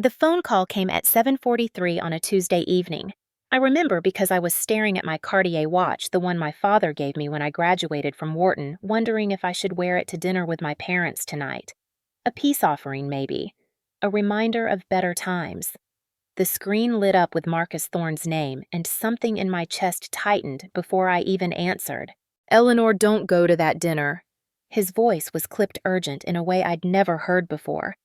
The phone call came at 7:43 on a Tuesday evening. I remember because I was staring at my Cartier watch, the one my father gave me when I graduated from Wharton, wondering if I should wear it to dinner with my parents tonight. A peace offering, maybe. A reminder of better times. The screen lit up with Marcus Thorne's name, and something in my chest tightened before I even answered. "Eleanor, don't go to that dinner." His voice was clipped urgent in a way I'd never heard before.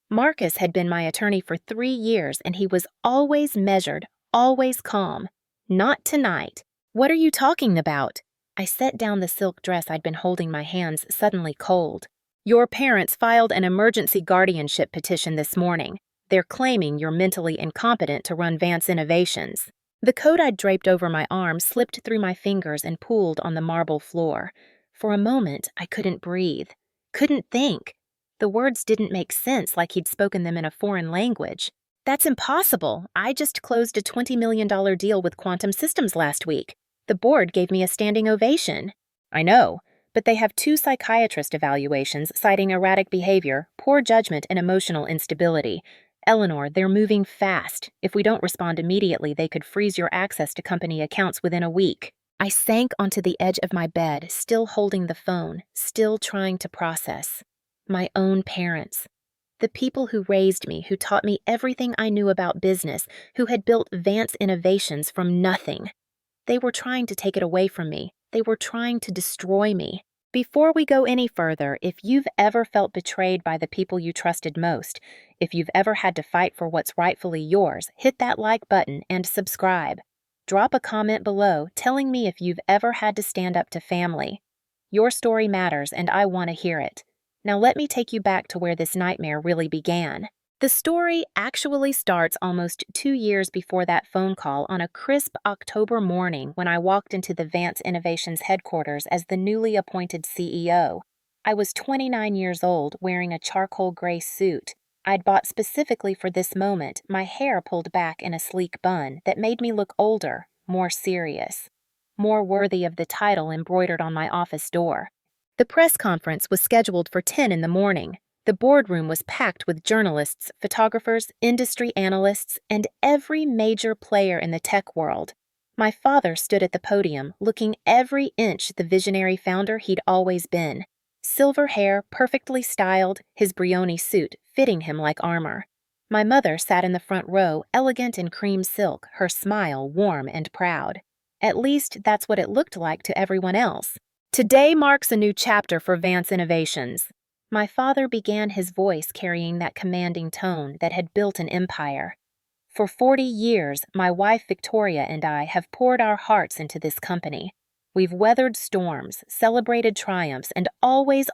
Marcus had been my attorney for 3 years, and he was always measured, always calm. "Not tonight." "What are you talking about?" I set down the silk dress I'd been holding, my hands suddenly cold. "Your parents filed an emergency guardianship petition this morning. They're claiming you're mentally incompetent to run Vance Innovations." The coat I'd draped over my arm slipped through my fingers and pooled on the marble floor. For a moment, I couldn't breathe. Couldn't think. The words didn't make sense, like he'd spoken them in a foreign language. "That's impossible. I just closed a $20 million deal with Quantum Systems last week. The board gave me a standing ovation." "I know, but they have 2 psychiatrist evaluations citing erratic behavior, poor judgment, and emotional instability. Eleanor, they're moving fast. If we don't respond immediately, they could freeze your access to company accounts within a week." I sank onto the edge of my bed, still holding the phone, still trying to process. My own parents. The people who raised me, who taught me everything I knew about business, who had built Vance Innovations from nothing. They were trying to take it away from me. They were trying to destroy me. Before we go any further, if you've ever felt betrayed by the people you trusted most, if you've ever had to fight for what's rightfully yours, hit that like button and subscribe. Drop a comment below telling me if you've ever had to stand up to family. Your story matters, and I want to hear it. Now let me take you back to where this nightmare really began. The story actually starts almost 2 years before that phone call, on a crisp October morning when I walked into the Vance Innovations headquarters as the newly appointed CEO. I was 29 years old, wearing a charcoal gray suit. I'd bought specifically for this moment, my hair pulled back in a sleek bun that made me look older, more serious, more worthy of the title embroidered on my office door. The press conference was scheduled for 10 in the morning. The boardroom was packed with journalists, photographers, industry analysts, and every major player in the tech world. My father stood at the podium, looking every inch the visionary founder he'd always been. Silver hair, perfectly styled, his Brioni suit fitting him like armor. My mother sat in the front row, elegant in cream silk, her smile warm and proud. At least that's what it looked like to everyone else. "Today marks a new chapter for Vance Innovations." My father began, his voice carrying that commanding tone that had built an empire. "For 40 years, my wife Victoria and I have poured our hearts into this company. We've weathered storms, celebrated triumphs, and always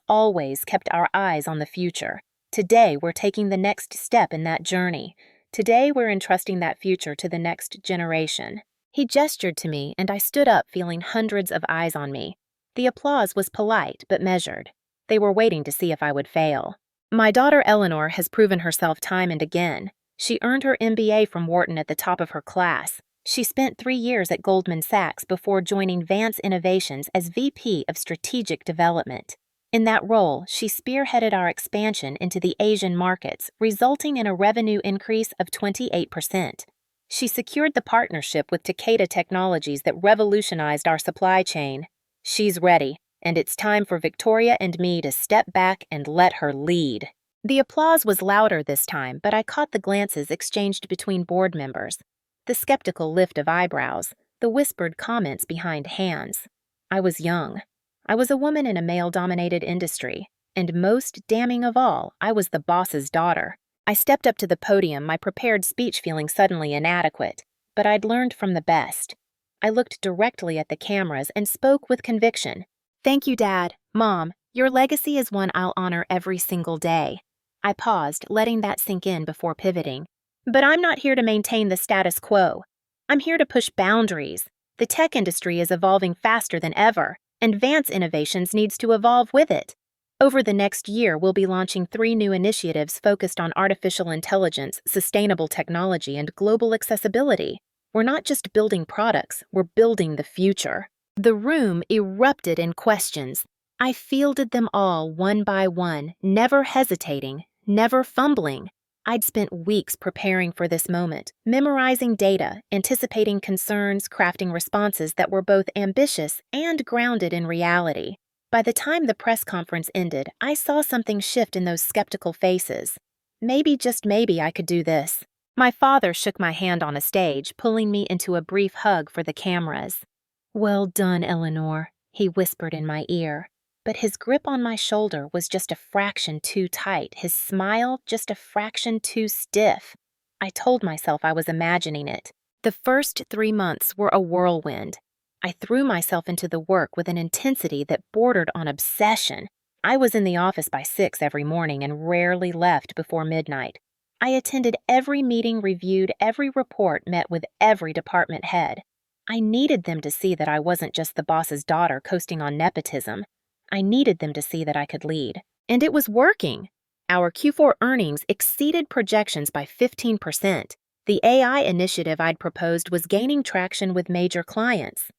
kept our eyes on the future. Today, we're taking the next step in that journey. Today, we're entrusting that future to the next generation." He gestured to me, and I stood up, feeling hundreds of eyes on me. The applause was polite but measured. They were waiting to see if I would fail. "My daughter Eleanor has proven herself time and again. She earned her MBA from Wharton at the top of her class. She spent 3 years at Goldman Sachs before joining Vance Innovations as VP of Strategic Development. In that role, she spearheaded our expansion into the Asian markets, resulting in a revenue increase of 28%. She secured the partnership with Takeda Technologies that revolutionized our supply chain. She's ready, and it's time for Victoria and me to step back and let her lead." The applause was louder this time, but I caught the glances exchanged between board members. The skeptical lift of eyebrows, the whispered comments behind hands. I was young. I was a woman in a male-dominated industry, and most damning of all, I was the boss's daughter. I stepped up to the podium, my prepared speech feeling suddenly inadequate, but I'd learned from the best. I looked directly at the cameras and spoke with conviction. "Thank you, Dad, Mom. Your legacy is one I'll honor every single day." I paused, letting that sink in before pivoting. "But I'm not here to maintain the status quo. I'm here to push boundaries. The tech industry is evolving faster than ever, and Vance Innovations needs to evolve with it. Over the next year, we'll be launching 3 new initiatives focused on artificial intelligence, sustainable technology, and global accessibility. We're not just building products, we're building the future." The room erupted in questions. I fielded them all one by one, never hesitating, never fumbling. I'd spent weeks preparing for this moment, memorizing data, anticipating concerns, crafting responses that were both ambitious and grounded in reality. By the time the press conference ended, I saw something shift in those skeptical faces. Maybe, just maybe, I could do this. My father shook my hand on a stage, pulling me into a brief hug for the cameras. "Well done, Eleanor," he whispered in my ear. But his grip on my shoulder was just a fraction too tight, his smile just a fraction too stiff. I told myself I was imagining it. The first 3 months were a whirlwind. I threw myself into the work with an intensity that bordered on obsession. I was in the office by 6 every morning and rarely left before midnight. I attended every meeting, reviewed every report, met with every department head. I needed them to see that I wasn't just the boss's daughter coasting on nepotism. I needed them to see that I could lead. And it was working. Our Q4 earnings exceeded projections by 15%. The AI initiative I'd proposed was gaining traction with major clients.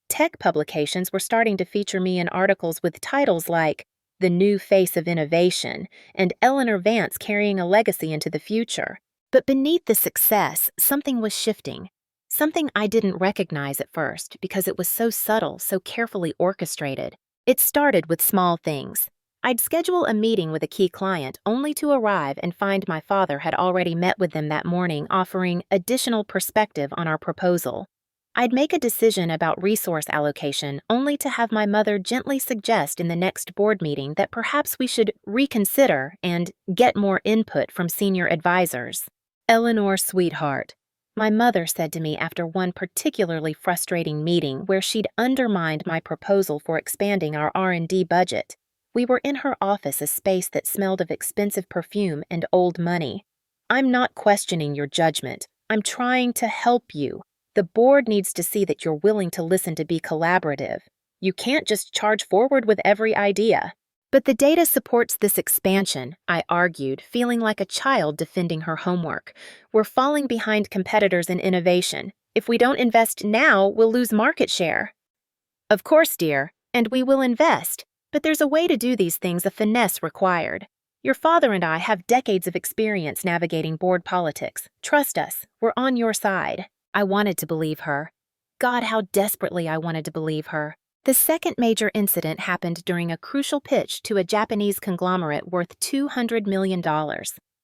Tech publications were starting to feature me in articles with titles like "The New Face of Innovation" and "Eleanor Vance Carrying a Legacy into the Future." But beneath the success, something was shifting. Something I didn't recognize at first because it was so subtle, so carefully orchestrated. It started with small things. I'd schedule a meeting with a key client only to arrive and find my father had already met with them that morning, offering additional perspective on our proposal. I'd make a decision about resource allocation only to have my mother gently suggest in the next board meeting that perhaps we should reconsider and get more input from senior advisors. "Eleanor, sweetheart," my mother said to me after one particularly frustrating meeting where she'd undermined my proposal for expanding our R&D budget. We were in her office, a space that smelled of expensive perfume and old money. "I'm not questioning your judgment. I'm trying to help you. The board needs to see that you're willing to listen, to be collaborative. You can't just charge forward with every idea." "But the data supports this expansion," I argued, feeling like a child defending her homework. "We're falling behind competitors in innovation. If we don't invest now, we'll lose market share." "Of course, dear, and we will invest. But there's a way to do these things, a finesse required. Your father and I have decades of experience navigating board politics. Trust us, we're on your side." I wanted to believe her. God, how desperately I wanted to believe her. The second major incident happened during a crucial pitch to a Japanese conglomerate worth $200 million.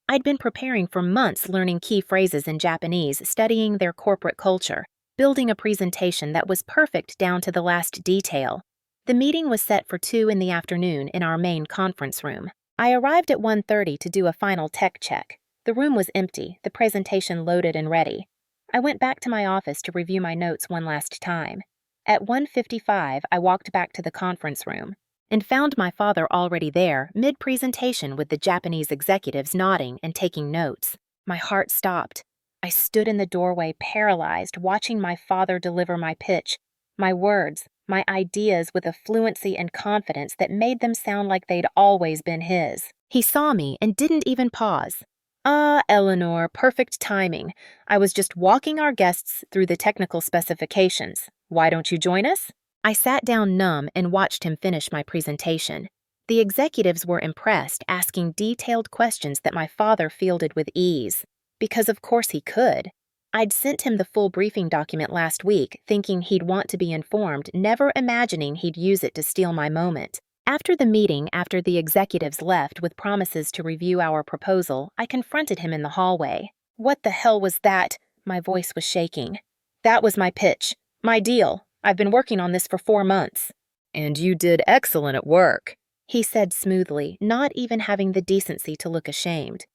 I'd been preparing for months, learning key phrases in Japanese, studying their corporate culture, building a presentation that was perfect down to the last detail. The meeting was set for 2 in the afternoon in our main conference room. I arrived at 1:30 to do a final tech check. The room was empty, the presentation loaded and ready. I went back to my office to review my notes one last time. At 1:55, I walked back to the conference room and found my father already there, mid-presentation, with the Japanese executives nodding and taking notes. My heart stopped. I stood in the doorway, paralyzed, watching my father deliver my pitch, my words, my ideas with a fluency and confidence that made them sound like they'd always been his. He saw me and didn't even pause. "Ah, Eleanor, perfect timing. I was just walking our guests through the technical specifications. Why don't you join us?" I sat down numb and watched him finish my presentation. The executives were impressed, asking detailed questions that my father fielded with ease. Because of course he could. I'd sent him the full briefing document last week, thinking he'd want to be informed, never imagining he'd use it to steal my moment. After the meeting, after the executives left with promises to review our proposal, I confronted him in the hallway. "What the hell was that?" My voice was shaking. "That was my pitch. My deal. I've been working on this for 4 months. "And you did excellent at work," he said smoothly, not even having the decency to look ashamed.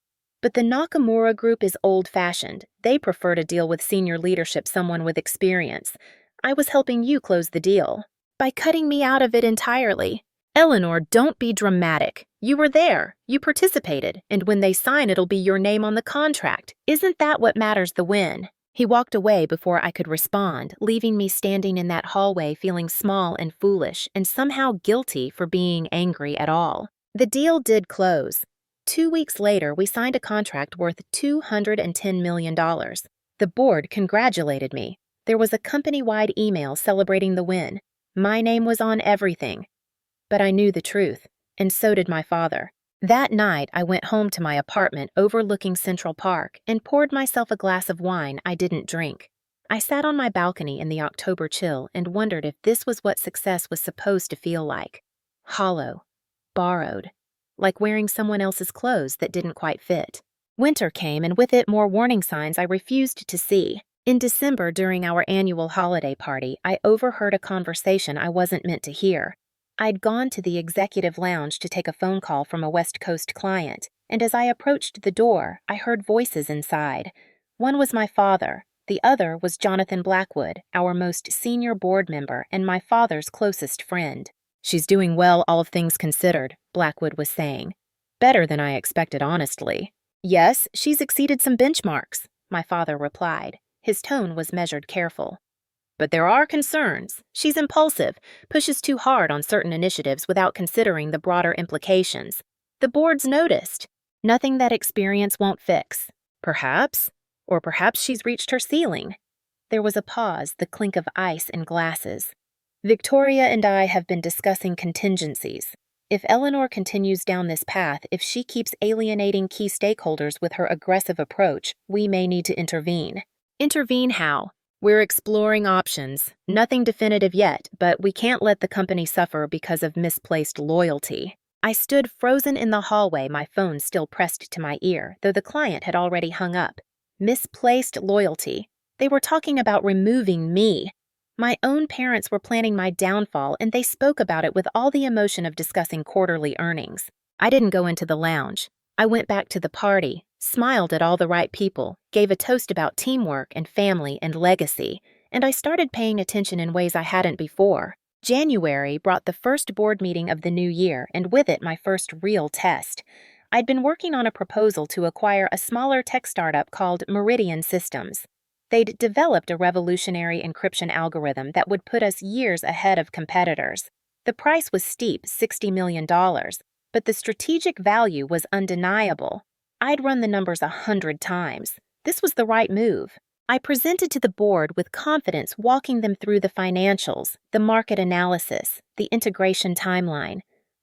"But the Nakamura group is old-fashioned. They prefer to deal with senior leadership, someone with experience. I was helping you close the deal by cutting me out of it entirely." "Eleanor, don't be dramatic. You were there. You participated. And when they sign, it'll be your name on the contract. Isn't that what matters, the win?" He walked away before I could respond, leaving me standing in that hallway feeling small and foolish and somehow guilty for being angry at all. The deal did close. 2 weeks later, we signed a contract worth $210 million. The board congratulated me. There was a company-wide email celebrating the win. My name was on everything. But I knew the truth, and so did my father. That night, I went home to my apartment overlooking Central Park and poured myself a glass of wine I didn't drink. I sat on my balcony in the October chill and wondered if this was what success was supposed to feel like. Hollow, borrowed, like wearing someone else's clothes that didn't quite fit. Winter came, and with it more warning signs I refused to see. In December, during our annual holiday party, I overheard a conversation I wasn't meant to hear. I'd gone to the executive lounge to take a phone call from a West Coast client, and as I approached the door, I heard voices inside. One was my father. The other was Jonathan Blackwood, our most senior board member and my father's closest friend. "She's doing well, all things considered," Blackwood was saying. "Better than I expected, honestly." "Yes, she's exceeded some benchmarks," my father replied. His tone was measured, careful. "But there are concerns. She's impulsive, pushes too hard on certain initiatives without considering the broader implications. The board's noticed. Nothing that experience won't fix. Perhaps. Or perhaps she's reached her ceiling." There was a pause, the clink of ice in glasses. "Victoria and I have been discussing contingencies. If Eleanor continues down this path, if she keeps alienating key stakeholders with her aggressive approach, we may need to intervene." "Intervene how?" "We're exploring options. Nothing definitive yet, but we can't let the company suffer because of misplaced loyalty." I stood frozen in the hallway, my phone still pressed to my ear, though the client had already hung up. Misplaced loyalty. They were talking about removing me. My own parents were planning my downfall, and they spoke about it with all the emotion of discussing quarterly earnings. I didn't go into the lounge. I went back to the party, smiled at all the right people, gave a toast about teamwork and family and legacy, and I started paying attention in ways I hadn't before. January brought the first board meeting of the new year, and with it my first real test. I'd been working on a proposal to acquire a smaller tech startup called Meridian Systems. They'd developed a revolutionary encryption algorithm that would put us years ahead of competitors. The price was steep, $60 million, but the strategic value was undeniable. I'd run the numbers 100 times. This was the right move. I presented to the board with confidence, walking them through the financials, the market analysis, the integration timeline.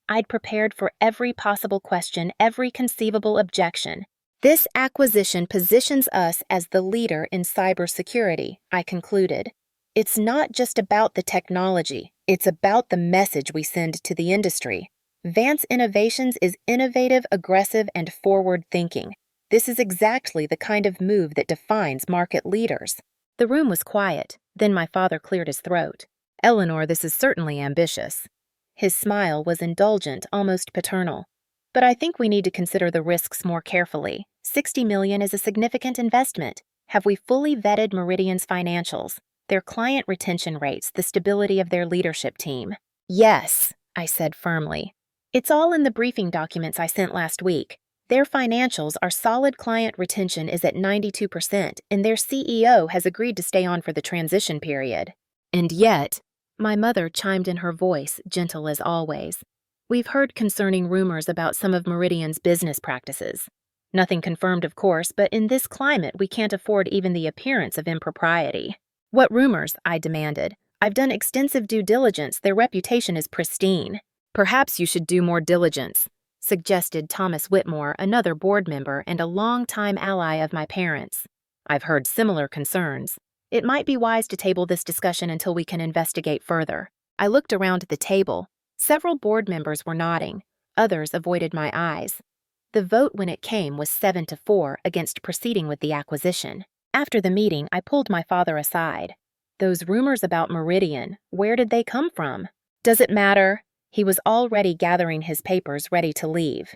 I'd prepared for every possible question, every conceivable objection. "This acquisition positions us as the leader in cybersecurity," I concluded. "It's not just about the technology, it's about the message we send to the industry. Vance Innovations is innovative, aggressive, and forward-thinking. This is exactly the kind of move that defines market leaders." The room was quiet. Then my father cleared his throat. "Eleanor, this is certainly ambitious." His smile was indulgent, almost paternal. "But I think we need to consider the risks more carefully. $60 million is a significant investment. Have we fully vetted Meridian's financials, their client retention rates, the stability of their leadership team?" "Yes," I said firmly. "It's all in the briefing documents I sent last week. Their financials are solid. Client retention is at 92%, and their CEO has agreed to stay on for the transition period." "And yet," my mother chimed in, her voice gentle as always, "we've heard concerning rumors about some of Meridian's business practices. Nothing confirmed, of course, but in this climate we can't afford even the appearance of impropriety." "What rumors?" I demanded. "I've done extensive due diligence. Their reputation is pristine." "Perhaps you should do more diligence," suggested Thomas Whitmore, another board member and a longtime ally of my parents. "I've heard similar concerns. It might be wise to table this discussion until we can investigate further." I looked around the table. Several board members were nodding. Others avoided my eyes. The vote when it came was 7-4 against proceeding with the acquisition. After the meeting, I pulled my father aside. "Those rumors about Meridian, where did they come from?" "Does it matter?" He was already gathering his papers, ready to leave.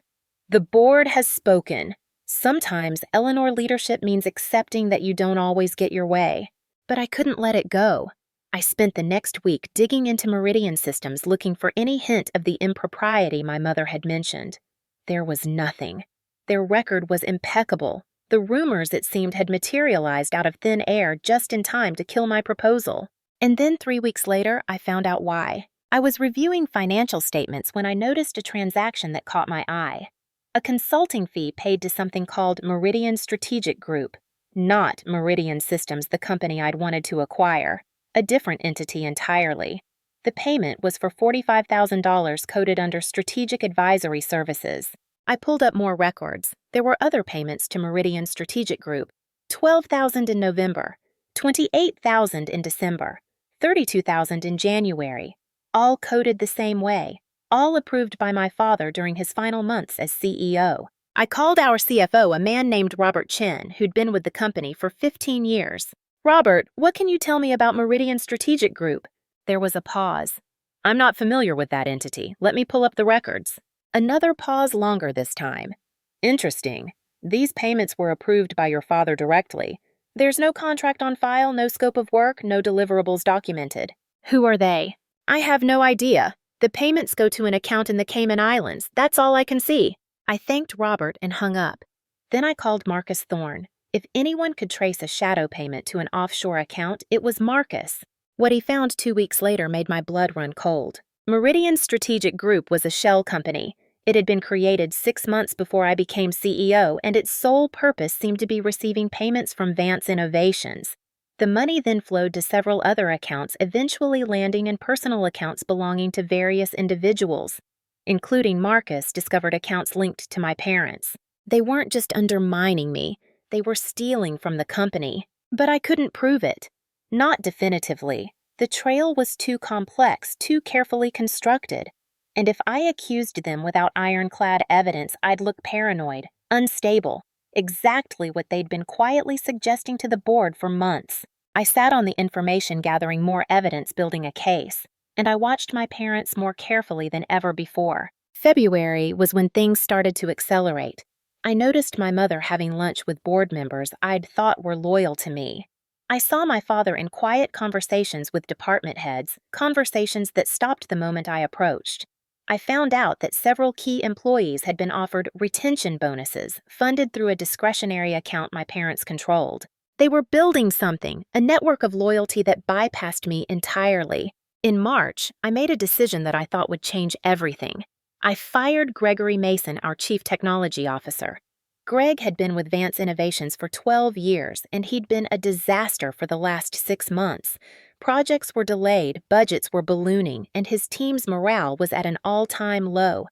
"The board has spoken. Sometimes Eleanor leadership means accepting that you don't always get your way." But I couldn't let it go. I spent the next week digging into Meridian Systems, looking for any hint of the impropriety my mother had mentioned. There was nothing. Their record was impeccable. The rumors, it seemed, had materialized out of thin air just in time to kill my proposal. And then 3 weeks later, I found out why. I was reviewing financial statements when I noticed a transaction that caught my eye. A consulting fee paid to something called Meridian Strategic Group. Not Meridian Systems, the company I'd wanted to acquire. A different entity entirely. The payment was for $45,000 coded under Strategic Advisory Services. I pulled up more records. There were other payments to Meridian Strategic Group. $12,000 in November, $28,000 in December, $32,000 in January, all coded the same way, all approved by my father during his final months as CEO. I called our CFO, a man named Robert Chen, who'd been with the company for 15 years. Robert, what can you tell me about Meridian Strategic Group? There was a pause. I'm not familiar with that entity. Let me pull up the records. Another pause longer this time. Interesting. These payments were approved by your father directly. There's no contract on file, no scope of work, no deliverables documented. Who are they? I have no idea. The payments go to an account in the Cayman Islands. That's all I can see. I thanked Robert and hung up. Then I called Marcus Thorne. If anyone could trace a shadow payment to an offshore account, it was Marcus. What he found 2 weeks later made my blood run cold. Meridian Strategic Group was a shell company. It had been created 6 months before I became CEO, and its sole purpose seemed to be receiving payments from Vance Innovations. The money then flowed to several other accounts, eventually landing in personal accounts belonging to various individuals. Including Marcus discovered accounts linked to my parents. They weren't just undermining me, they were stealing from the company. But I couldn't prove it. Not definitively. The trail was too complex, too carefully constructed. And if I accused them without ironclad evidence, I'd look paranoid, unstable, exactly what they'd been quietly suggesting to the board for months. I sat on the information gathering more evidence building a case, and I watched my parents more carefully than ever before. February was when things started to accelerate. I noticed my mother having lunch with board members I'd thought were loyal to me. I saw my father in quiet conversations with department heads, conversations that stopped the moment I approached. I found out that several key employees had been offered retention bonuses funded through a discretionary account my parents controlled. They were building something, a network of loyalty that bypassed me entirely. In March, I made a decision that I thought would change everything. I fired Gregory Mason, our chief technology officer. Greg had been with Vance Innovations for 12 years, and he'd been a disaster for the last 6 months. Projects were delayed, budgets were ballooning, and his team's morale was at an all-time low.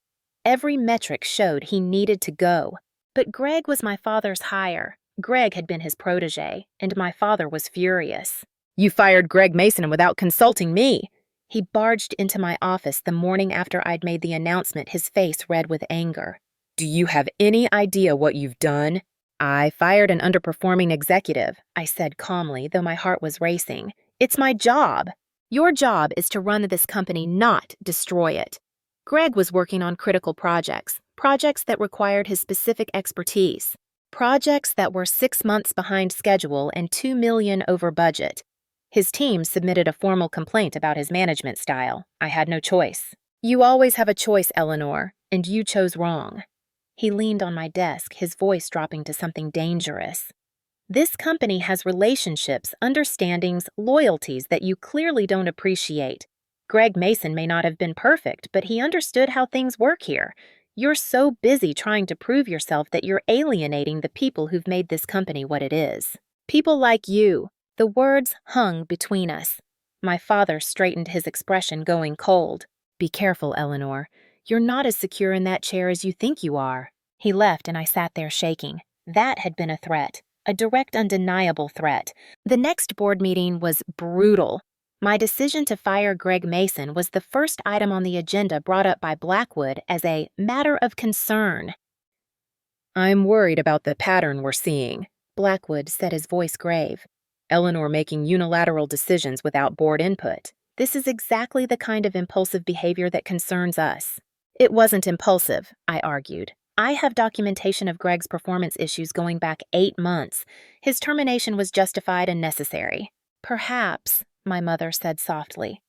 Every metric showed he needed to go. But Greg was my father's hire. Greg had been his protege, and my father was furious. "You fired Greg Mason without consulting me!" He barged into my office the morning after I'd made the announcement, his face red with anger. "Do you have any idea what you've done?" "I fired an underperforming executive," I said calmly, though my heart was racing. "It's my job. Your job is to run this company, not destroy it." Greg was working on critical projects that required his specific expertise, projects that were 6 months behind schedule and $2 million over budget. His team submitted a formal complaint about his management style. I had no choice. "You always have a choice, Eleanor, and you chose wrong." He leaned on my desk, his voice dropping to something dangerous. "This company has relationships, understandings, loyalties that you clearly don't appreciate. Greg Mason may not have been perfect, but he understood how things work here. You're so busy trying to prove yourself that you're alienating the people who've made this company what it is. People like you." The words hung between us. My father straightened his expression, going cold. "Be careful, Eleanor. You're not as secure in that chair as you think you are." He left and I sat there shaking. That had been a threat, a direct, undeniable threat. The next board meeting was brutal. My decision to fire Greg Mason was the first item on the agenda brought up by Blackwood as a matter of concern. "I'm worried about the pattern we're seeing," Blackwood said, his voice grave. "Eleanor making unilateral decisions without board input. This is exactly the kind of impulsive behavior that concerns us." "It wasn't impulsive," I argued. "I have documentation of Greg's performance issues going back 8 months. His termination was justified and necessary." "Perhaps," my mother said softly.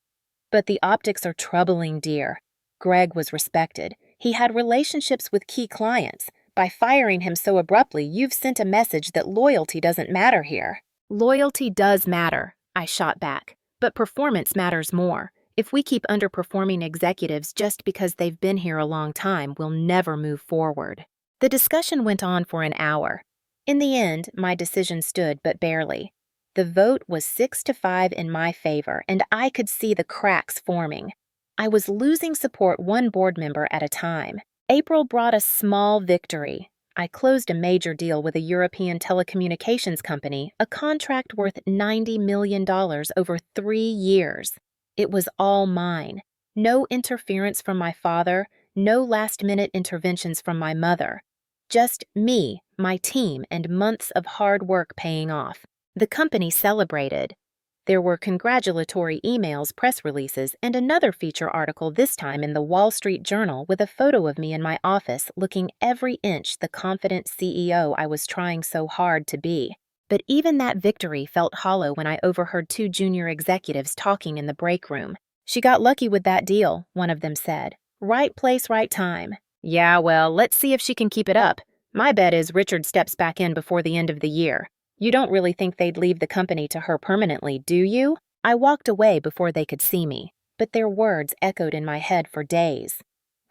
"But the optics are troubling, dear. Greg was respected. He had relationships with key clients. By firing him so abruptly, you've sent a message that loyalty doesn't matter here." "Loyalty does matter," I shot back, "but performance matters more. If we keep underperforming executives just because they've been here a long time, we'll never move forward." The discussion went on for an hour. In the end, my decision stood, but barely. The vote was 6-5 in my favor, and I could see the cracks forming. I was losing support one board member at a time. April brought a small victory. I closed a major deal with a European telecommunications company, a contract worth $90 million over 3 years. It was all mine. No interference from my father, no last-minute interventions from my mother. Just me, my team, and months of hard work paying off. The company celebrated. There were congratulatory emails, press releases, and another feature article, this time in the Wall Street Journal, with a photo of me in my office looking every inch the confident CEO I was trying so hard to be. But even that victory felt hollow when I overheard 2 junior executives talking in the break room. "She got lucky with that deal," one of them said. "Right place, right time." "Yeah, well, let's see if she can keep it up. My bet is Richard steps back in before the end of the year. You don't really think they'd leave the company to her permanently, do you?" I walked away before they could see me, but their words echoed in my head for days.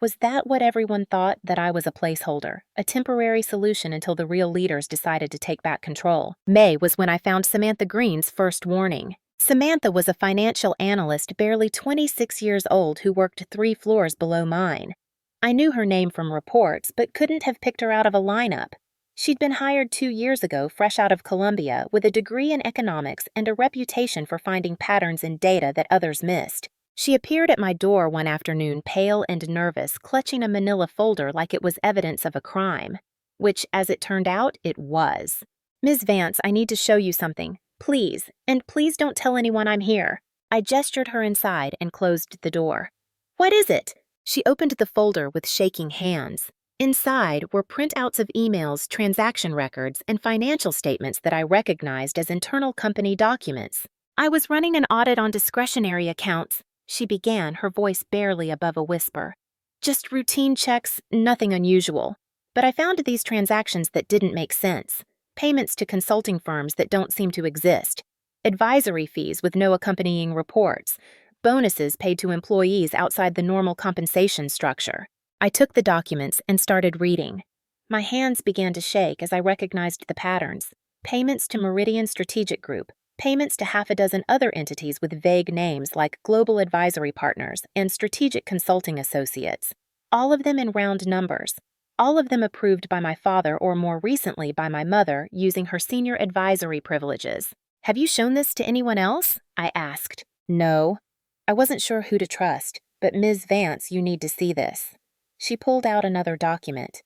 Was that what everyone thought, that I was a placeholder, a temporary solution until the real leaders decided to take back control? May was when I found Samantha Green's first warning. Samantha was a financial analyst barely 26 years old who worked 3 floors below mine. I knew her name from reports, but couldn't have picked her out of a lineup. She'd been hired 2 years ago, fresh out of Columbia, with a degree in economics and a reputation for finding patterns in data that others missed. She appeared at my door one afternoon, pale and nervous, clutching a manila folder like it was evidence of a crime. Which, as it turned out, it was. "Ms. Vance, I need to show you something. Please, and please don't tell anyone I'm here." I gestured her inside and closed the door. "What is it?" She opened the folder with shaking hands. Inside were printouts of emails, transaction records, and financial statements that I recognized as internal company documents. "I was running an audit on discretionary accounts," she began, her voice barely above a whisper. "Just routine checks, nothing unusual. But I found these transactions that didn't make sense. Payments to consulting firms that don't seem to exist. Advisory fees with no accompanying reports. Bonuses paid to employees outside the normal compensation structure." I took the documents and started reading. My hands began to shake as I recognized the patterns. Payments to Meridian Strategic Group, payments to half a dozen other entities with vague names like Global Advisory Partners and Strategic Consulting Associates. All of them in round numbers. All of them approved by my father or more recently by my mother using her senior advisory privileges. "Have you shown this to anyone else?" I asked. "No." I wasn't sure who to trust, but Ms. Vance, you need to see this. She pulled out another document.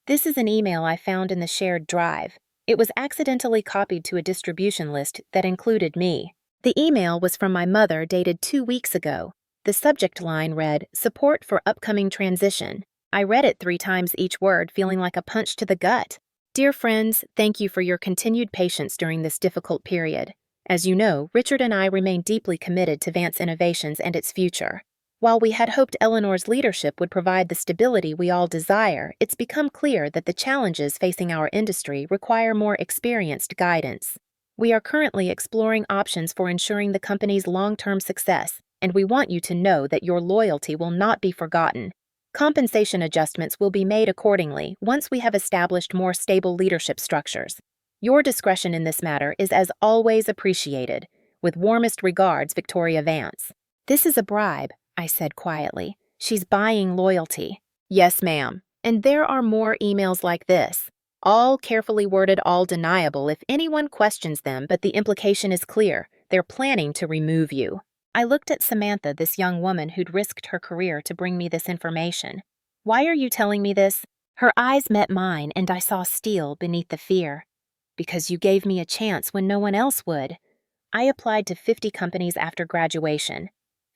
"This is an email I found in the shared drive. It was accidentally copied to a distribution list that included me. The email was from my mother, dated 2 weeks ago. The subject line read, 'Support for upcoming transition.' I read it 3 times each word, feeling like a punch to the gut. 'Dear friends, thank you for your continued patience during this difficult period. As you know, Richard and I remain deeply committed to Vance Innovations and its future. While we had hoped Eleanor's leadership would provide the stability we all desire, it's become clear that the challenges facing our industry require more experienced guidance. We are currently exploring options for ensuring the company's long-term success, and we want you to know that your loyalty will not be forgotten. Compensation adjustments will be made accordingly once we have established more stable leadership structures. Your discretion in this matter is as always appreciated. With warmest regards, Victoria Vance." "This is a bribe," I said quietly. "She's buying loyalty." "Yes, ma'am. And there are more emails like this. All carefully worded, all deniable if anyone questions them, but the implication is clear. They're planning to remove you." I looked at Samantha, this young woman who'd risked her career to bring me this information. "Why are you telling me this?" Her eyes met mine, and I saw steel beneath the fear. "Because you gave me a chance when no one else would. I applied to 50 companies after graduation.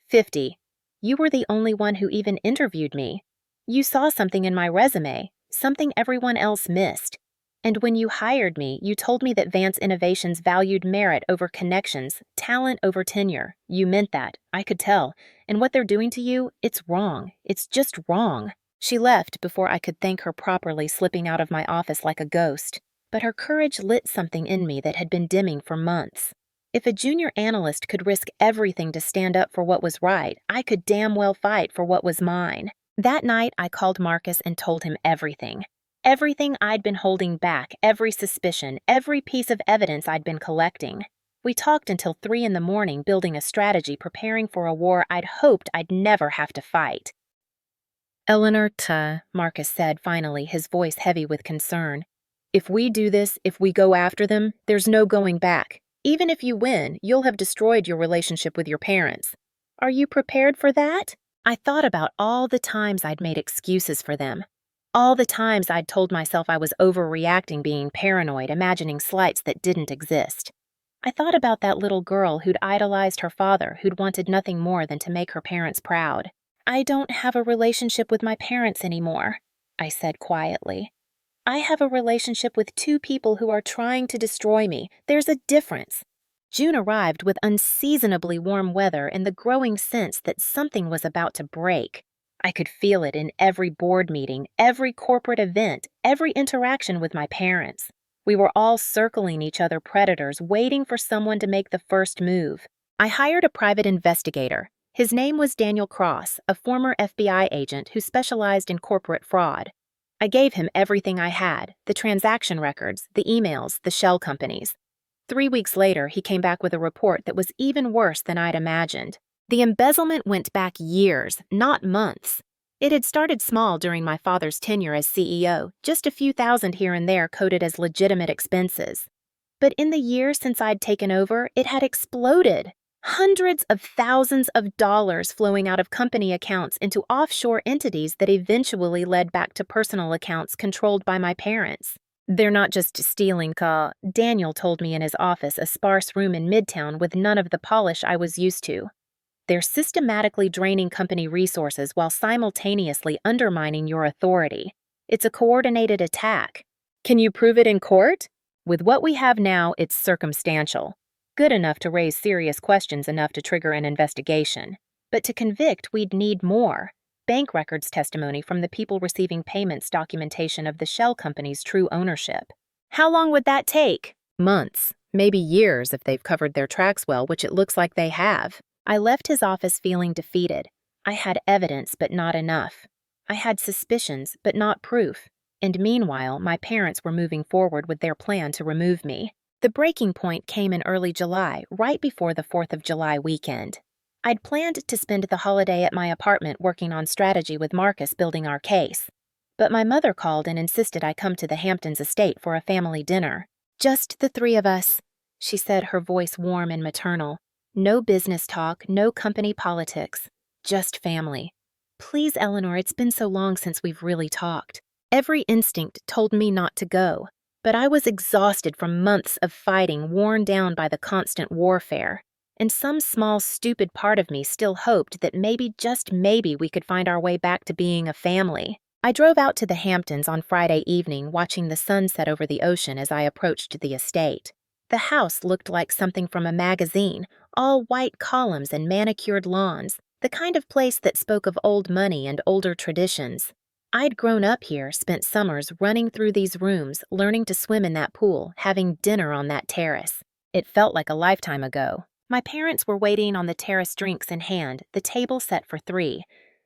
50. You were the only one who even interviewed me. You saw something in my resume, something everyone else missed. And when you hired me, you told me that Vance Innovations valued merit over connections, talent over tenure. You meant that. I could tell. And what they're doing to you, it's wrong. It's just wrong." She left before I could thank her properly, slipping out of my office like a ghost. But her courage lit something in me that had been dimming for months. If a junior analyst could risk everything to stand up for what was right, I could damn well fight for what was mine. That night, I called Marcus and told him everything. Everything I'd been holding back, every suspicion, every piece of evidence I'd been collecting. We talked until 3 in the morning, building a strategy, preparing for a war I'd hoped I'd never have to fight. Eleanor, Marcus said finally, his voice heavy with concern. If we do this, if we go after them, there's no going back. Even if you win, you'll have destroyed your relationship with your parents. Are you prepared for that? I thought about all the times I'd made excuses for them. All the times I'd told myself I was overreacting, being paranoid, imagining slights that didn't exist. I thought about that little girl who'd idolized her father, who'd wanted nothing more than to make her parents proud. I don't have a relationship with my parents anymore, I said quietly. I have a relationship with two people who are trying to destroy me. There's a difference. June arrived with unseasonably warm weather and the growing sense that something was about to break. I could feel it in every board meeting, every corporate event, every interaction with my parents. We were all circling each other predators, waiting for someone to make the first move. I hired a private investigator. His name was Daniel Cross, a former FBI agent who specialized in corporate fraud. I gave him everything I had, the transaction records, the emails, the shell companies. 3 weeks later, he came back with a report that was even worse than I'd imagined. The embezzlement went back years, not months. It had started small during my father's tenure as CEO, just a few thousand here and there coded as legitimate expenses. But in the year since I'd taken over, it had exploded. Hundreds of thousands of dollars flowing out of company accounts into offshore entities that eventually led back to personal accounts controlled by my parents. They're not just stealing, Daniel told me in his office, a sparse room in Midtown with none of the polish I was used to. They're systematically draining company resources while simultaneously undermining your authority. It's a coordinated attack. Can you prove it in court? With what we have now, it's circumstantial. Good enough to raise serious questions enough to trigger an investigation. But to convict, we'd need more. Bank records testimony from the people receiving payments, documentation of the shell company's true ownership. How long would that take? Months, maybe years if they've covered their tracks well, which it looks like they have. I left his office feeling defeated. I had evidence, but not enough. I had suspicions, but not proof. And meanwhile, my parents were moving forward with their plan to remove me. The breaking point came in early July, right before the 4th of July weekend. I'd planned to spend the holiday at my apartment working on strategy with Marcus building our case. But my mother called and insisted I come to the Hamptons estate for a family dinner. Just the three of us, she said, her voice warm and maternal. No business talk, no company politics. Just family. Please, Eleanor, it's been so long since we've really talked. Every instinct told me not to go. But I was exhausted from months of fighting, worn down by the constant warfare. And some small, stupid part of me still hoped that maybe, just maybe, we could find our way back to being a family. I drove out to the Hamptons on Friday evening, watching the sun set over the ocean as I approached the estate. The house looked like something from a magazine, all white columns and manicured lawns, the kind of place that spoke of old money and older traditions. I'd grown up here, spent summers running through these rooms, learning to swim in that pool, having dinner on that terrace. It felt like a lifetime ago. My parents were waiting on the terrace, drinks in hand, the table set for 3.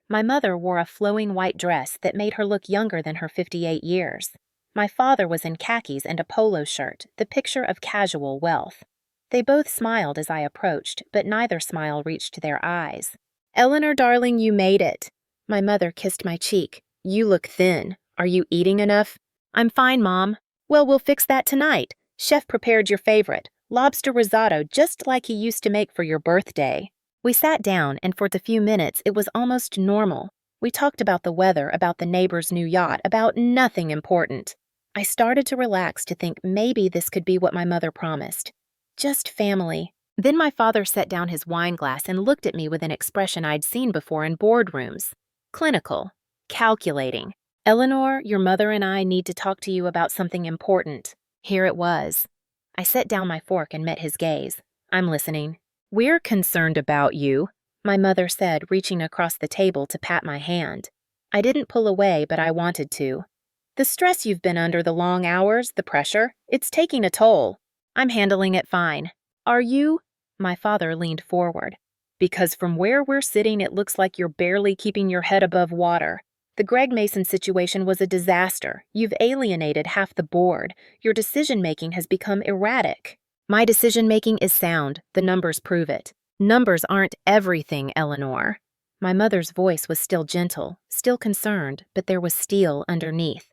My mother wore a flowing white dress that made her look younger than her 58 years. My father was in khakis and a polo shirt, the picture of casual wealth. They both smiled as I approached, but neither smile reached their eyes. "Eleanor, darling, you made it." My mother kissed my cheek. "You look thin. Are you eating enough?" "I'm fine, Mom." "Well, we'll fix that tonight. Chef prepared your favorite, lobster risotto, just like he used to make for your birthday." We sat down, and for the few minutes it was almost normal. We talked about the weather, about the neighbor's new yacht, about nothing important. I started to relax, to think maybe this could be what my mother promised. Just family. Then my father set down his wine glass and looked at me with an expression I'd seen before in boardrooms. Clinical. Calculating. "Eleanor, your mother and I need to talk to you about something important." Here it was. I set down my fork and met his gaze. "I'm listening." "We're concerned about you," my mother said, reaching across the table to pat my hand. I didn't pull away, but I wanted to. "The stress you've been under, the long hours, the pressure, it's taking a toll." "I'm handling it fine." "Are you?" My father leaned forward. "Because from where we're sitting, it looks like you're barely keeping your head above water. The Greg Mason situation was a disaster. You've alienated half the board. Your decision-making has become erratic." "My decision-making is sound. The numbers prove it." "Numbers aren't everything, Eleanor." My mother's voice was still gentle, still concerned, but there was steel underneath.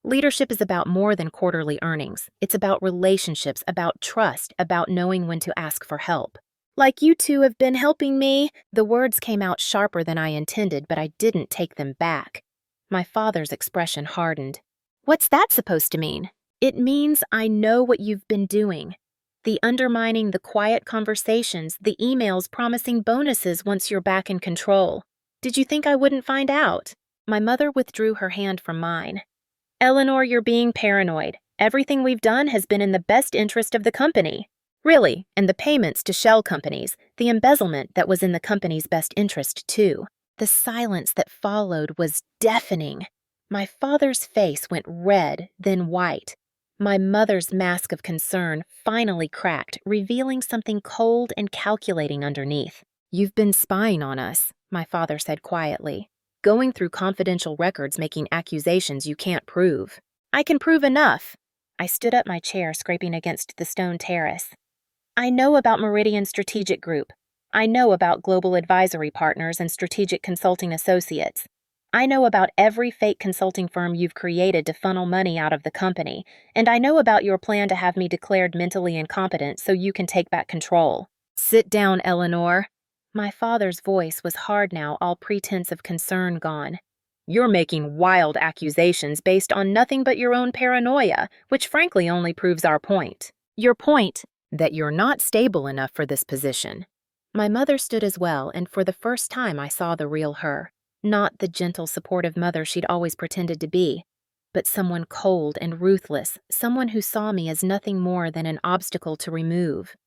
Leadership is about more than quarterly earnings. It's about relationships, about trust, about knowing when to ask for help. Like you two have been helping me. The words came out sharper than I intended, but I didn't take them back. My father's expression hardened. What's that supposed to mean? It means I know what you've been doing. The undermining, the quiet conversations, the emails promising bonuses once you're back in control. Did you think I wouldn't find out? My mother withdrew her hand from mine. Eleanor, you're being paranoid. Everything we've done has been in the best interest of the company. Really, and the payments to shell companies, the embezzlement that was in the company's best interest too. The silence that followed was deafening. My father's face went red, then white. My mother's mask of concern finally cracked, revealing something cold and calculating underneath. You've been spying on us, my father said quietly. Going through confidential records making accusations you can't prove. I can prove enough. I stood up my chair, scraping against the stone terrace. I know about Meridian Strategic Group. I know about Global Advisory Partners and Strategic Consulting Associates. I know about every fake consulting firm you've created to funnel money out of the company, and I know about your plan to have me declared mentally incompetent so you can take back control. Sit down, Eleanor. My father's voice was hard now, all pretense of concern gone. You're making wild accusations based on nothing but your own paranoia, which frankly only proves our point. Your point? That you're not stable enough for this position. My mother stood as well, and for the first time I saw the real her. Not the gentle, supportive mother she'd always pretended to be, but someone cold and ruthless, someone who saw me as nothing more than an obstacle to remove.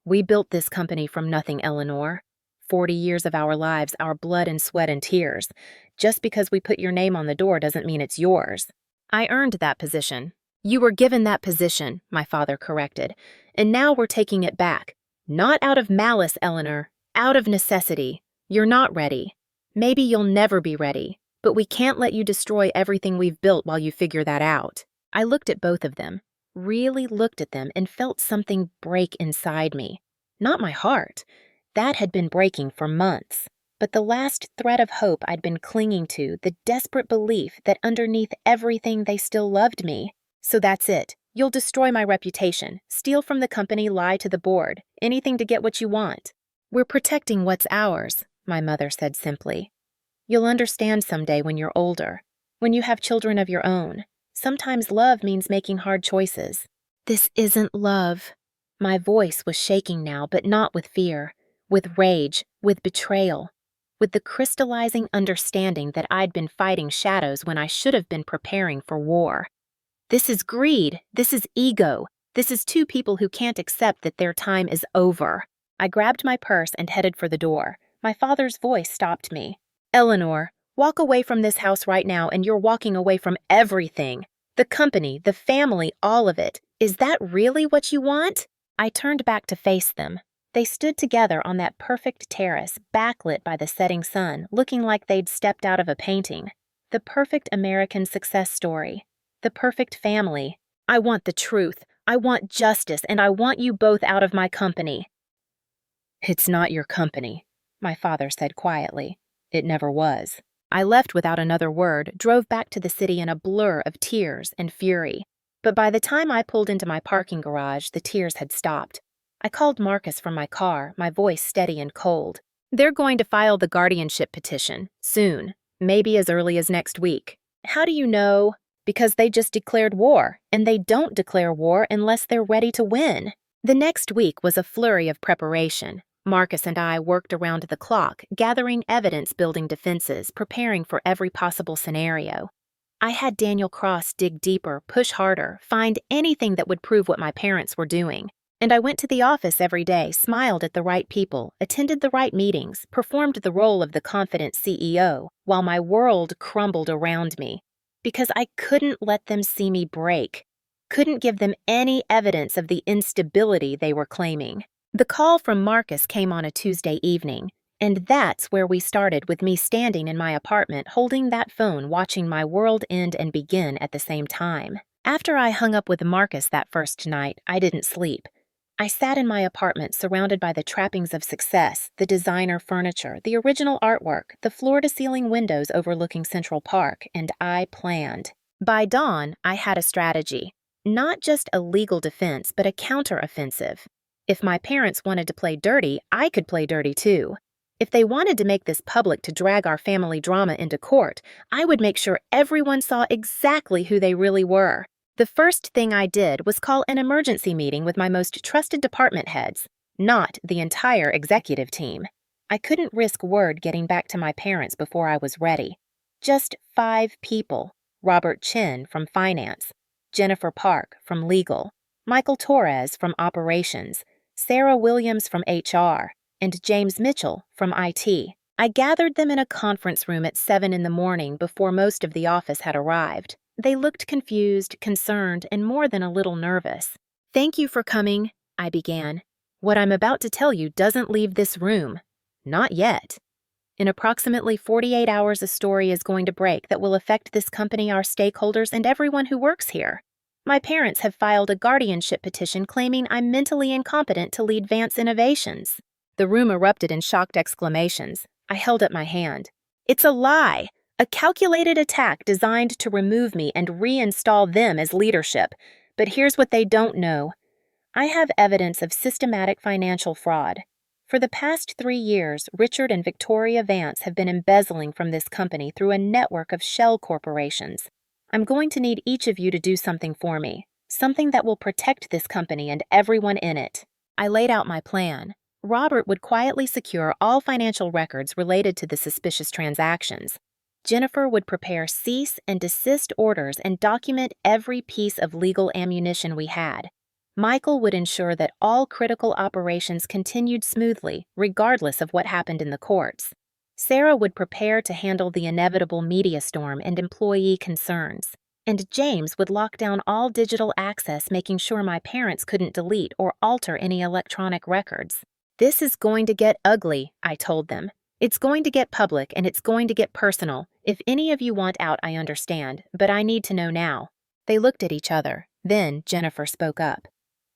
We built this company from nothing, Eleanor. 40 years of our lives, our blood and sweat and tears. Just because we put your name on the door doesn't mean it's yours. I earned that position. You were given that position, my father corrected, and now we're taking it back. Not out of malice, Eleanor, out of necessity. You're not ready. Maybe you'll never be ready, but we can't let you destroy everything we've built while you figure that out. I looked at both of them, really looked at them, and felt something break inside me. Not my heart. That had been breaking for months. But the last thread of hope I'd been clinging to, the desperate belief that underneath everything they still loved me. So that's it. You'll destroy my reputation, steal from the company, lie to the board, anything to get what you want. We're protecting what's ours, my mother said simply. You'll understand someday when you're older, when you have children of your own. Sometimes love means making hard choices. This isn't love. My voice was shaking now, but not with fear, with rage, with betrayal, with the crystallizing understanding that I'd been fighting shadows when I should have been preparing for war. This is greed. This is ego. This is two people who can't accept that their time is over. I grabbed my purse and headed for the door. My father's voice stopped me. Eleanor, walk away from this house right now, and you're walking away from everything. The company, the family, all of it. Is that really what you want? I turned back to face them. They stood together on that perfect terrace, backlit by the setting sun, looking like they'd stepped out of a painting. The perfect American success story. The perfect family. I want the truth. I want justice, and I want you both out of my company. It's not your company, my father said quietly. It never was. I left without another word, drove back to the city in a blur of tears and fury. But by the time I pulled into my parking garage, the tears had stopped. I called Marcus from my car, my voice steady and cold. They're going to file the guardianship petition, soon, maybe as early as next week. How do you know? Because they just declared war, and they don't declare war unless they're ready to win. The next week was a flurry of preparation. Marcus and I worked around the clock, gathering evidence, building defenses, preparing for every possible scenario. I had Daniel Cross dig deeper, push harder, find anything that would prove what my parents were doing. And I went to the office every day, smiled at the right people, attended the right meetings, performed the role of the confident CEO, while my world crumbled around me. Because I couldn't let them see me break. Couldn't give them any evidence of the instability they were claiming. The call from Marcus came on a Tuesday evening, and that's where we started, with me standing in my apartment holding that phone, watching my world end and begin at the same time. After I hung up with Marcus that first night, I didn't sleep. I sat in my apartment surrounded by the trappings of success, the designer furniture, the original artwork, the floor-to-ceiling windows overlooking Central Park, and I planned. By dawn, I had a strategy. Not just a legal defense, but a counter-offensive. If my parents wanted to play dirty, I could play dirty too. If they wanted to make this public to drag our family drama into court, I would make sure everyone saw exactly who they really were. The first thing I did was call an emergency meeting with my most trusted department heads, not the entire executive team. I couldn't risk word getting back to my parents before I was ready. Just 5 people: Robert Chin from finance, Jennifer Park from legal, Michael Torres from operations, Sarah Williams from HR, and James Mitchell from IT. I gathered them in a conference room at 7 in the morning before most of the office had arrived. They looked confused, concerned, and more than a little nervous. "Thank you for coming," I began. "What I'm about to tell you doesn't leave this room. Not yet. In approximately 48 hours, a story is going to break that will affect this company, our stakeholders, and everyone who works here. My parents have filed a guardianship petition claiming I'm mentally incompetent to lead Vance Innovations." The room erupted in shocked exclamations. I held up my hand. "It's a lie! A calculated attack designed to remove me and reinstall them as leadership. But here's what they don't know. I have evidence of systematic financial fraud. For the past 3 years, Richard and Victoria Vance have been embezzling from this company through a network of shell corporations. I'm going to need each of you to do something for me, something that will protect this company and everyone in it." I laid out my plan. Robert would quietly secure all financial records related to the suspicious transactions. Jennifer would prepare cease and desist orders and document every piece of legal ammunition we had. Michael would ensure that all critical operations continued smoothly, regardless of what happened in the courts. Sarah would prepare to handle the inevitable media storm and employee concerns. And James would lock down all digital access, making sure my parents couldn't delete or alter any electronic records. "This is going to get ugly," I told them. "It's going to get public and it's going to get personal. If any of you want out, I understand, but I need to know now." They looked at each other. Then Jennifer spoke up.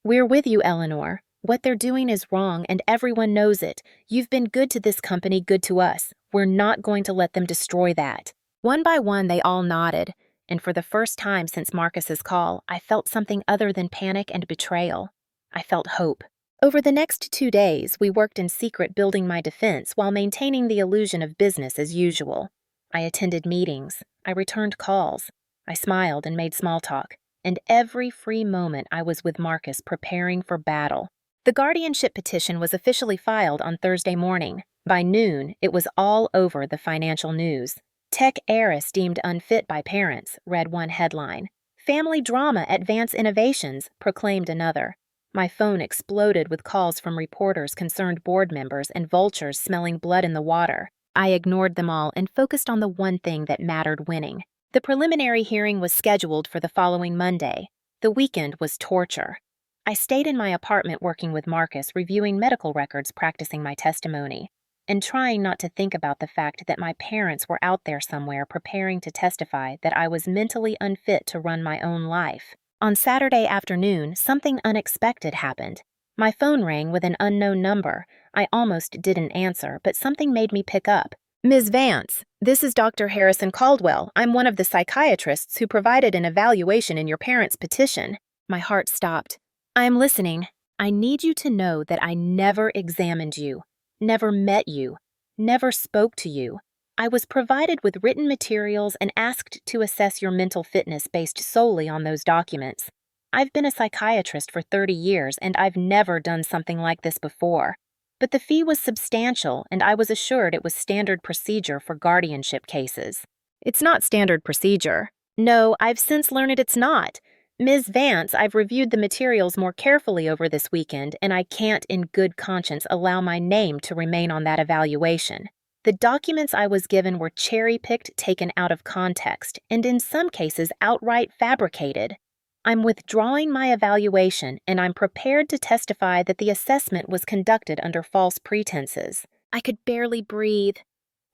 "We're with you, Eleanor. What they're doing is wrong and everyone knows it. You've been good to this company, good to us. We're not going to let them destroy that." One by one, they all nodded, and for the first time since Marcus's call, I felt something other than panic and betrayal. I felt hope. Over the next 2 days, we worked in secret building my defense while maintaining the illusion of business as usual. I attended meetings. I returned calls. I smiled and made small talk. And every free moment I was with Marcus preparing for battle. The guardianship petition was officially filed on Thursday morning. By noon, it was all over the financial news. "Tech heiress deemed unfit by parents," read one headline. "Family drama at Vance Innovations," proclaimed another. My phone exploded with calls from reporters, concerned board members, and vultures smelling blood in the water. I ignored them all and focused on the one thing that mattered: winning. The preliminary hearing was scheduled for the following Monday. The weekend was torture. I stayed in my apartment working with Marcus, reviewing medical records, practicing my testimony, and trying not to think about the fact that my parents were out there somewhere preparing to testify that I was mentally unfit to run my own life. On Saturday afternoon, something unexpected happened. My phone rang with an unknown number. I almost didn't answer, but something made me pick up. "Ms. Vance, this is Dr. Harrison Caldwell. I'm one of the psychiatrists who provided an evaluation in your parents' petition." My heart stopped. "I am listening. I need you to know that I never examined you, never met you, never spoke to you. I was provided with written materials and asked to assess your mental fitness based solely on those documents. I've been a psychiatrist for 30 years and I've never done something like this before. But the fee was substantial and I was assured it was standard procedure for guardianship cases." "It's not standard procedure." "No, I've since learned it's not. Ms. Vance, I've reviewed the materials more carefully over this weekend and I can't in good conscience allow my name to remain on that evaluation. The documents I was given were cherry-picked, taken out of context, and in some cases outright fabricated. I'm withdrawing my evaluation, and I'm prepared to testify that the assessment was conducted under false pretenses." I could barely breathe.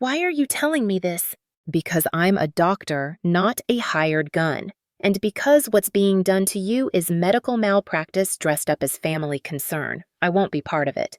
"Why are you telling me this?" "Because I'm a doctor, not a hired gun. And because what's being done to you is medical malpractice dressed up as family concern, I won't be part of it.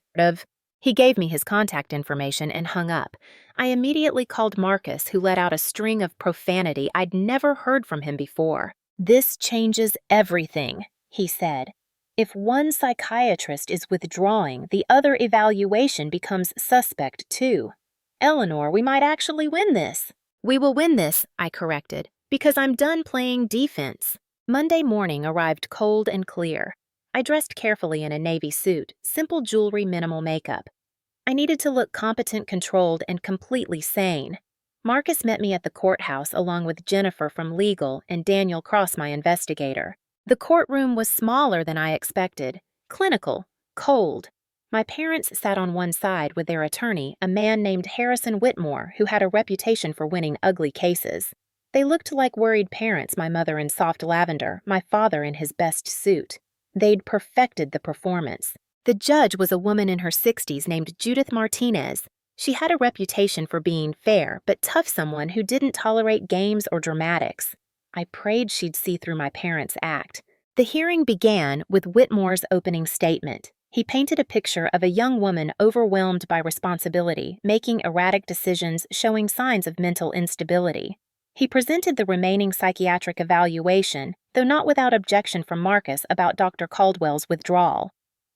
He gave me his contact information and hung up. I immediately called Marcus, who let out a string of profanity I'd never heard from him before. "This changes everything," he said. "If one psychiatrist is withdrawing, the other evaluation becomes suspect too. Eleanor, we might actually win this." "We will win this," I corrected, "because I'm done playing defense." Monday morning arrived cold and clear. I dressed carefully in a navy suit, simple jewelry, minimal makeup. I needed to look competent, controlled, and completely sane. Marcus met me at the courthouse along with Jennifer from legal and Daniel Cross, my investigator. The courtroom was smaller than I expected, clinical, cold. My parents sat on one side with their attorney, a man named Harrison Whitmore, who had a reputation for winning ugly cases. They looked like worried parents, my mother in soft lavender, my father in his best suit. They'd perfected the performance. The judge was a woman in her 60s named Judith Martinez. She had a reputation for being fair but tough, someone who didn't tolerate games or dramatics. I prayed she'd see through my parents' act. The hearing began with Whitmore's opening statement. He painted a picture of a young woman overwhelmed by responsibility, making erratic decisions, showing signs of mental instability. He presented the remaining psychiatric evaluation, though not without objection from Marcus about Dr. Caldwell's withdrawal.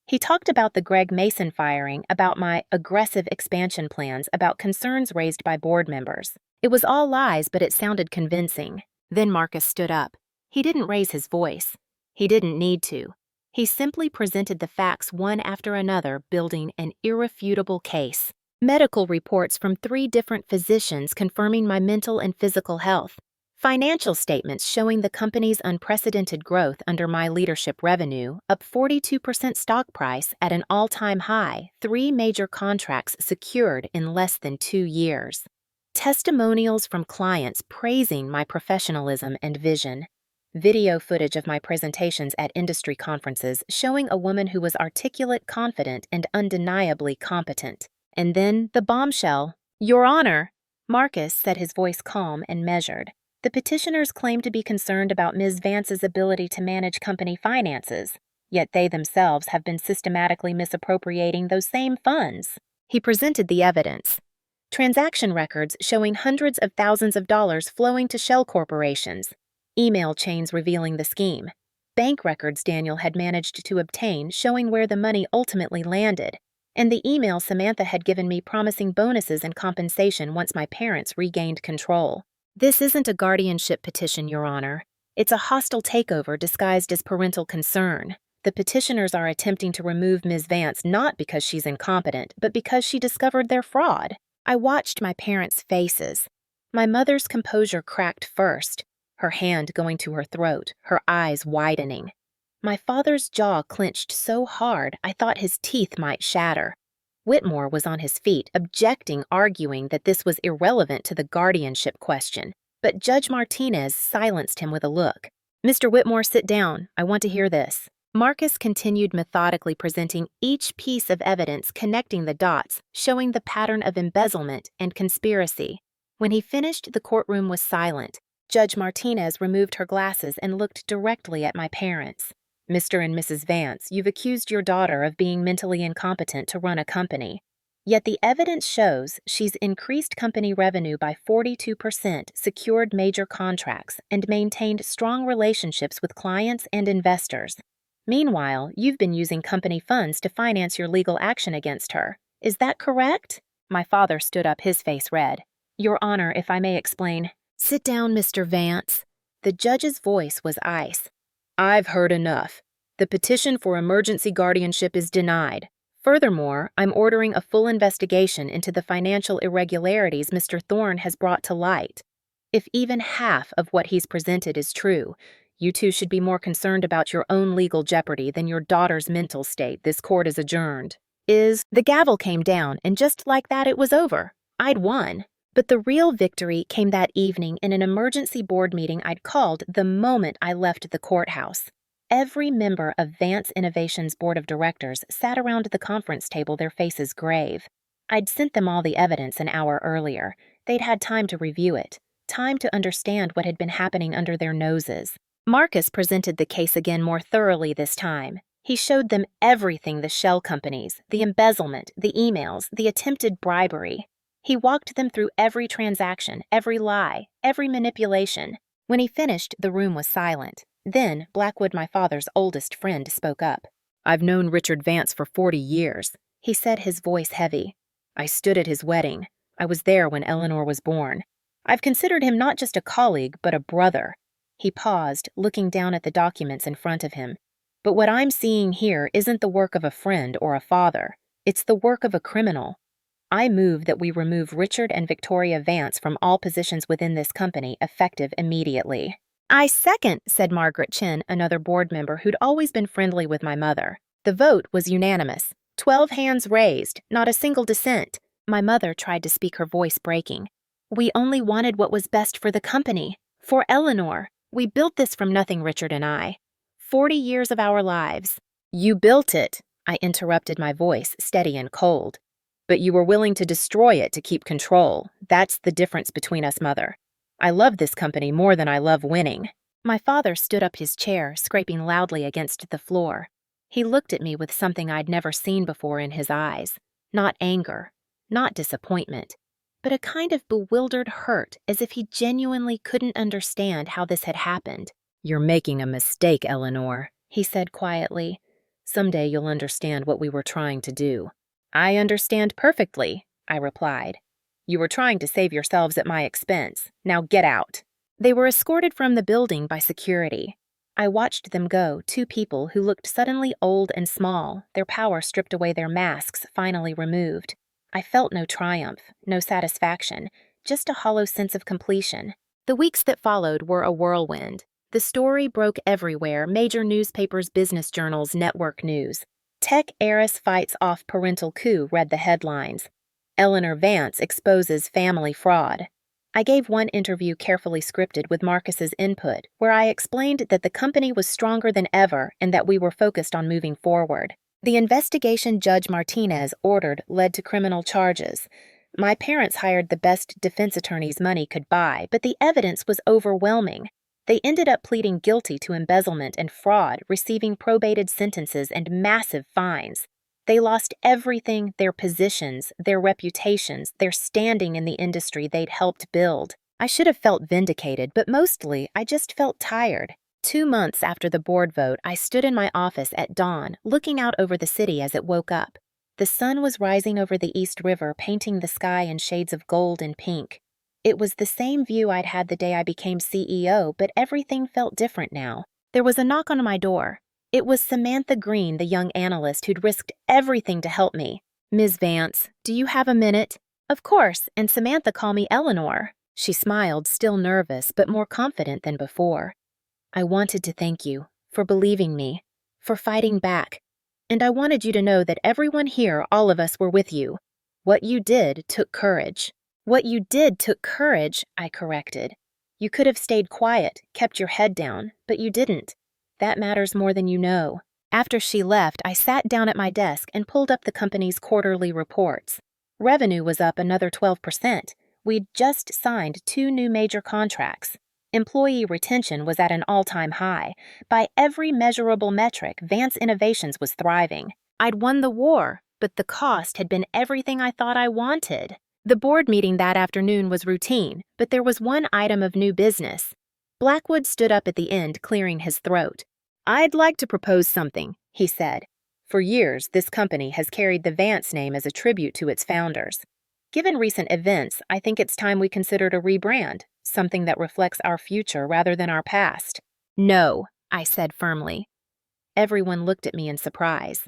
He talked about the Greg Mason firing, about my aggressive expansion plans, about concerns raised by board members. It was all lies, but it sounded convincing. Then Marcus stood up. He didn't raise his voice. He didn't need to. He simply presented the facts one after another, building an irrefutable case. Medical reports from 3 different physicians confirming my mental and physical health. Financial statements showing the company's unprecedented growth under my leadership, revenue up 42%, stock price at an all-time high, 3 major contracts secured in less than 2 years. Testimonials from clients praising my professionalism and vision. Video footage of my presentations at industry conferences showing a woman who was articulate, confident, and undeniably competent. And then the bombshell. "Your Honor," Marcus said, his voice calm and measured. "The petitioners claim to be concerned about Ms. Vance's ability to manage company finances, yet they themselves have been systematically misappropriating those same funds." He presented the evidence. Transaction records showing hundreds of thousands of dollars flowing to shell corporations. Email chains revealing the scheme. Bank records Daniel had managed to obtain showing where the money ultimately landed. And the email Samantha had given me promising bonuses and compensation once my parents regained control. "This isn't a guardianship petition, Your Honor. It's a hostile takeover disguised as parental concern. The petitioners are attempting to remove Ms. Vance not because she's incompetent, but because she discovered their fraud." I watched my parents' faces. My mother's composure cracked first, her hand going to her throat, her eyes widening. My father's jaw clenched so hard I thought his teeth might shatter. Whitmore was on his feet, objecting, arguing that this was irrelevant to the guardianship question, but Judge Martinez silenced him with a look. "Mr. Whitmore, sit down. I want to hear this." Marcus continued methodically presenting each piece of evidence, connecting the dots, showing the pattern of embezzlement and conspiracy. When he finished, the courtroom was silent. Judge Martinez removed her glasses and looked directly at my parents. "Mr. and Mrs. Vance, you've accused your daughter of being mentally incompetent to run a company. Yet the evidence shows she's increased company revenue by 42%, secured major contracts, and maintained strong relationships with clients and investors. Meanwhile, you've been using company funds to finance your legal action against her. Is that correct?" My father stood up, his face red. "Your Honor, if I may explain." "Sit down, Mr. Vance." The judge's voice was ice. "I've heard enough. The petition for emergency guardianship is denied. Furthermore, I'm ordering a full investigation into the financial irregularities Mr. Thorne has brought to light. If even half of what he's presented is true, you two should be more concerned about your own legal jeopardy than your daughter's mental state. This court is adjourned." The gavel came down, and just like that it was over. I'd won. But the real victory came that evening in an emergency board meeting I'd called the moment I left the courthouse. Every member of Vance Innovation's board of directors sat around the conference table, their faces grave. I'd sent them all the evidence an hour earlier. They'd had time to review it, time to understand what had been happening under their noses. Marcus presented the case again more thoroughly this time. He showed them everything: the shell companies, the embezzlement, the emails, the attempted bribery. He walked them through every transaction, every lie, every manipulation. When he finished, the room was silent. Then Blackwood, my father's oldest friend, spoke up. "I've known Richard Vance for 40 years, he said, his voice heavy. "I stood at his wedding. I was there when Eleanor was born. I've considered him not just a colleague, but a brother." He paused, looking down at the documents in front of him. "But what I'm seeing here isn't the work of a friend or a father. It's the work of a criminal. I move that we remove Richard and Victoria Vance from all positions within this company, effective immediately." "I second," said Margaret Chin, another board member who'd always been friendly with my mother. The vote was unanimous. 12 hands raised, not a single dissent. My mother tried to speak, her voice breaking. "We only wanted what was best for the company, for Eleanor. We built this from nothing, Richard and I. 40 years of our lives." "You built it," I interrupted, my voice steady and cold. "But you were willing to destroy it to keep control. That's the difference between us, Mother. I love this company more than I love winning." My father stood up, his chair scraping loudly against the floor. He looked at me with something I'd never seen before in his eyes. Not anger, not disappointment, but a kind of bewildered hurt, as if he genuinely couldn't understand how this had happened. "You're making a mistake, Eleanor," he said quietly. "Someday you'll understand what we were trying to do." "I understand perfectly," I replied. "You were trying to save yourselves at my expense. Now get out." They were escorted from the building by security. I watched them go, two people who looked suddenly old and small, their power stripped away, their masks finally removed. I felt no triumph, no satisfaction, just a hollow sense of completion. The weeks that followed were a whirlwind. The story broke everywhere: major newspapers, business journals, network news. "Tech heiress fights off parental coup," read the headlines. "Eleanor Vance exposes family fraud." I gave one interview, carefully scripted with Marcus's input, where I explained that the company was stronger than ever and that we were focused on moving forward. The investigation Judge Martinez ordered led to criminal charges. My parents hired the best defense attorneys money could buy, but the evidence was overwhelming. They ended up pleading guilty to embezzlement and fraud, receiving probated sentences and massive fines. They lost everything: their positions, their reputations, their standing in the industry they'd helped build. I should have felt vindicated, but mostly I just felt tired. 2 months after the board vote, I stood in my office at dawn, looking out over the city as it woke up. The sun was rising over the East River, painting the sky in shades of gold and pink. It was the same view I'd had the day I became CEO, but everything felt different now. There was a knock on my door. It was Samantha Green, the young analyst who'd risked everything to help me. "Ms. Vance, do you have a minute?" "Of course, and Samantha, call me Eleanor." She smiled, still nervous, but more confident than before. "I wanted to thank you for believing me, for fighting back. And I wanted you to know that everyone here, all of us, were with you. What you did took courage." "What you did took courage," I corrected. "You could have stayed quiet, kept your head down, but you didn't. That matters more than you know." After she left, I sat down at my desk and pulled up the company's quarterly reports. Revenue was up another 12%. We'd just signed 2 new major contracts. Employee retention was at an all-time high. By every measurable metric, Vance Innovations was thriving. I'd won the war, but the cost had been everything I thought I wanted. The board meeting that afternoon was routine, but there was one item of new business. Blackwood stood up at the end, clearing his throat. "I'd like to propose something," he said. "For years, this company has carried the Vance name as a tribute to its founders. Given recent events, I think it's time we considered a rebrand, something that reflects our future rather than our past." "No," I said firmly. Everyone looked at me in surprise.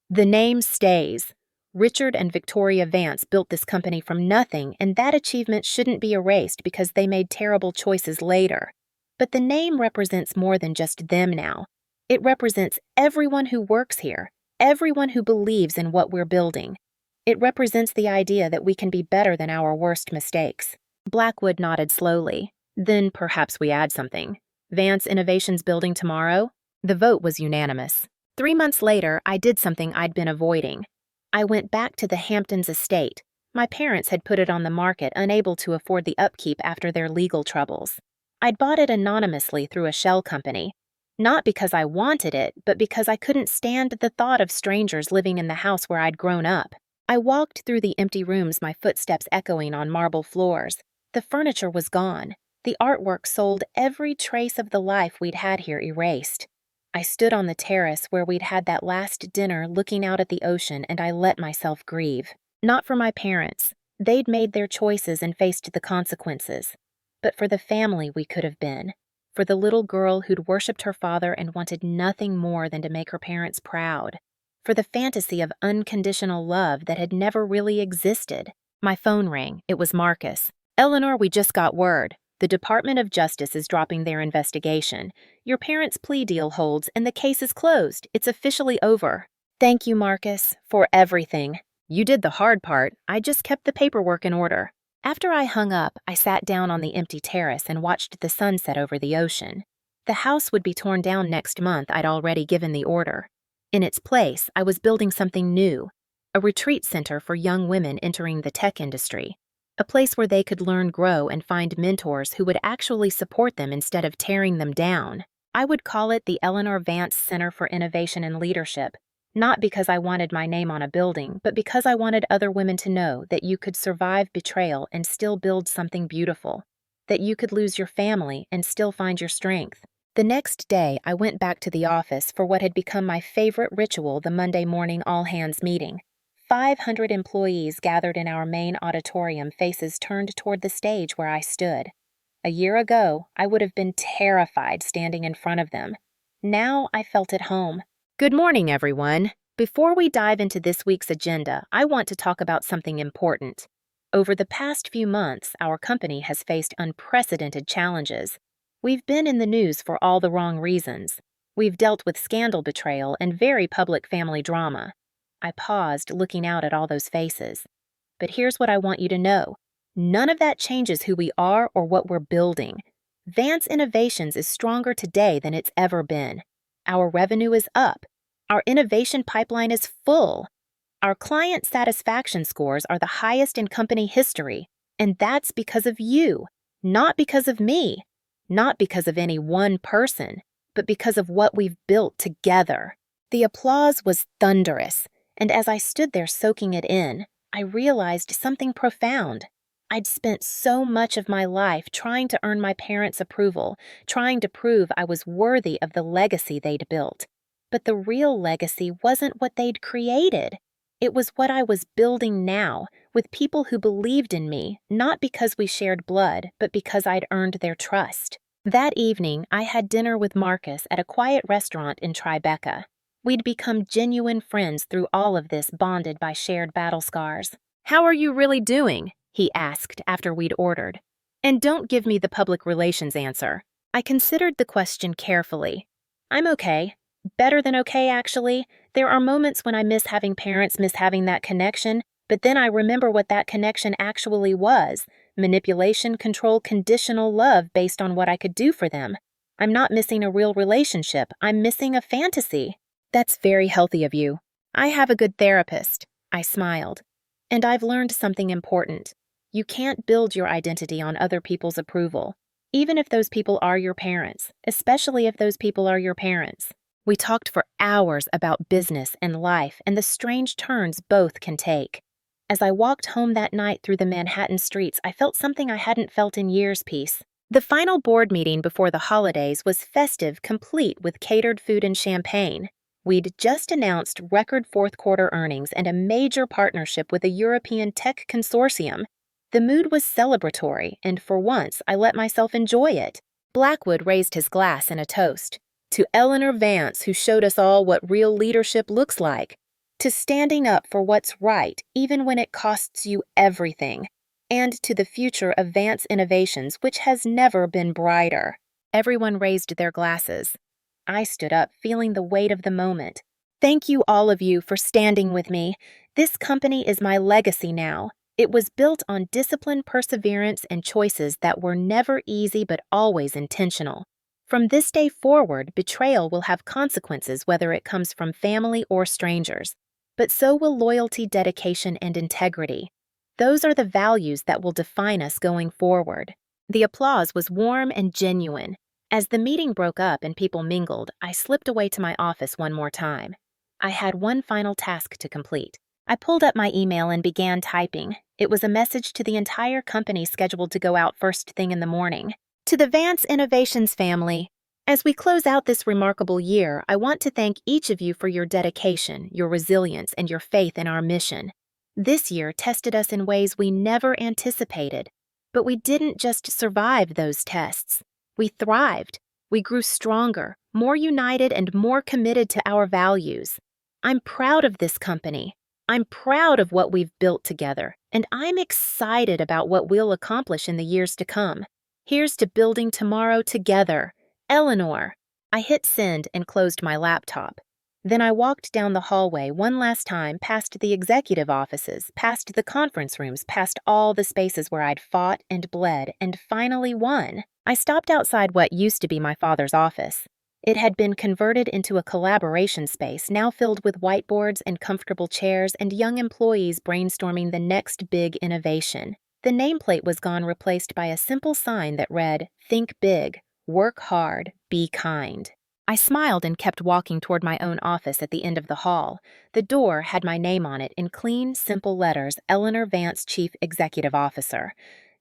"The name stays. Richard and Victoria Vance built this company from nothing, and that achievement shouldn't be erased because they made terrible choices later. But the name represents more than just them now. It represents everyone who works here, everyone who believes in what we're building. It represents the idea that we can be better than our worst mistakes." Blackwood nodded slowly. "Then perhaps we add something. Vance Innovations building tomorrow?" The vote was unanimous. 3 months later, I did something I'd been avoiding. I went back to the Hamptons estate. My parents had put it on the market, unable to afford the upkeep after their legal troubles. I'd bought it anonymously through a shell company, not because I wanted it, but because I couldn't stand the thought of strangers living in the house where I'd grown up. I walked through the empty rooms, my footsteps echoing on marble floors. The furniture was gone. The artwork sold, every trace of the life we'd had here erased. I stood on the terrace where we'd had that last dinner, looking out at the ocean, and I let myself grieve. Not for my parents. They'd made their choices and faced the consequences. But for the family we could have been. For the little girl who'd worshipped her father and wanted nothing more than to make her parents proud. For the fantasy of unconditional love that had never really existed. My phone rang. It was Marcus. "Eleanor, we just got word. The Department of Justice is dropping their investigation. Your parents' plea deal holds, and the case is closed. It's officially over." "Thank you, Marcus, for everything. You did the hard part. I just kept the paperwork in order." After I hung up, I sat down on the empty terrace and watched the sunset over the ocean. The house would be torn down next month. I'd already given the order. In its place, I was building something new, a retreat center for young women entering the tech industry, a place where they could learn, grow, and find mentors who would actually support them instead of tearing them down. I would call it the Eleanor Vance Center for Innovation and Leadership, not because I wanted my name on a building, but because I wanted other women to know that you could survive betrayal and still build something beautiful, that you could lose your family and still find your strength. The next day, I went back to the office for what had become my favorite ritual, the Monday morning all-hands meeting. 500 employees gathered in our main auditorium, faces turned toward the stage where I stood. A year ago, I would have been terrified standing in front of them. Now I felt at home. Good morning, everyone. Before we dive into this week's agenda, I want to talk about something important. Over the past few months, our company has faced unprecedented challenges. We've been in the news for all the wrong reasons. We've dealt with scandal betrayal and very public family drama. I paused, looking out at all those faces. But here's what I want you to know. None of that changes who we are or what we're building. Vance Innovations is stronger today than it's ever been. Our revenue is up. Our innovation pipeline is full. Our client satisfaction scores are the highest in company history. And that's because of you, not because of me. Not because of any one person, but because of what we've built together. The applause was thunderous, and as I stood there soaking it in, I realized something profound. I'd spent so much of my life trying to earn my parents' approval, trying to prove I was worthy of the legacy they'd built. But the real legacy wasn't what they'd created. It was what I was building now, with people who believed in me, not because we shared blood, but because I'd earned their trust. That evening, I had dinner with Marcus at a quiet restaurant in Tribeca. We'd become genuine friends through all of this, bonded by shared battle scars. "How are you really doing?" he asked after we'd ordered. And don't give me the public relations answer. I considered the question carefully. I'm okay. Better than okay, actually. There are moments when I miss having parents, miss having that connection, but then I remember what that connection actually was. Manipulation, control, conditional love based on what I could do for them. I'm not missing a real relationship. I'm missing a fantasy. That's very healthy of you. I have a good therapist. I smiled. And I've learned something important. You can't build your identity on other people's approval, even if those people are your parents, especially if those people are your parents. We talked for hours about business and life and the strange turns both can take. As I walked home that night through the Manhattan streets, I felt something I hadn't felt in years. Peace. The final board meeting before the holidays was festive, complete with catered food and champagne. We'd just announced record fourth-quarter earnings and a major partnership with a European tech consortium. The mood was celebratory, and for once, I let myself enjoy it. Blackwood raised his glass in a toast. To Eleanor Vance, who showed us all what real leadership looks like. To standing up for what's right, even when it costs you everything. And to the future of Vance Innovations, which has never been brighter. Everyone raised their glasses. I stood up, feeling the weight of the moment. Thank you, all of you, for standing with me. This company is my legacy now. It was built on discipline, perseverance, and choices that were never easy but always intentional. From this day forward, betrayal will have consequences whether it comes from family or strangers. But so will loyalty, dedication, and integrity. Those are the values that will define us going forward. The applause was warm and genuine. As the meeting broke up and people mingled, I slipped away to my office one more time. I had one final task to complete. I pulled up my email and began typing. It was a message to the entire company scheduled to go out first thing in the morning. To the Vance Innovations family, as we close out this remarkable year, I want to thank each of you for your dedication, your resilience, and your faith in our mission. This year tested us in ways we never anticipated, but we didn't just survive those tests. We thrived. We grew stronger, more united, and more committed to our values. I'm proud of this company. I'm proud of what we've built together, and I'm excited about what we'll accomplish in the years to come. Here's to building tomorrow together. Eleanor. I hit send and closed my laptop. Then I walked down the hallway one last time past the executive offices, past the conference rooms, past all the spaces where I'd fought and bled and finally won. I stopped outside what used to be my father's office. It had been converted into a collaboration space now filled with whiteboards and comfortable chairs and young employees brainstorming the next big innovation. The nameplate was gone, replaced by a simple sign that read, "Think big, work hard, be kind." I smiled and kept walking toward my own office at the end of the hall. The door had my name on it in clean, simple letters, Eleanor Vance, Chief Executive Officer.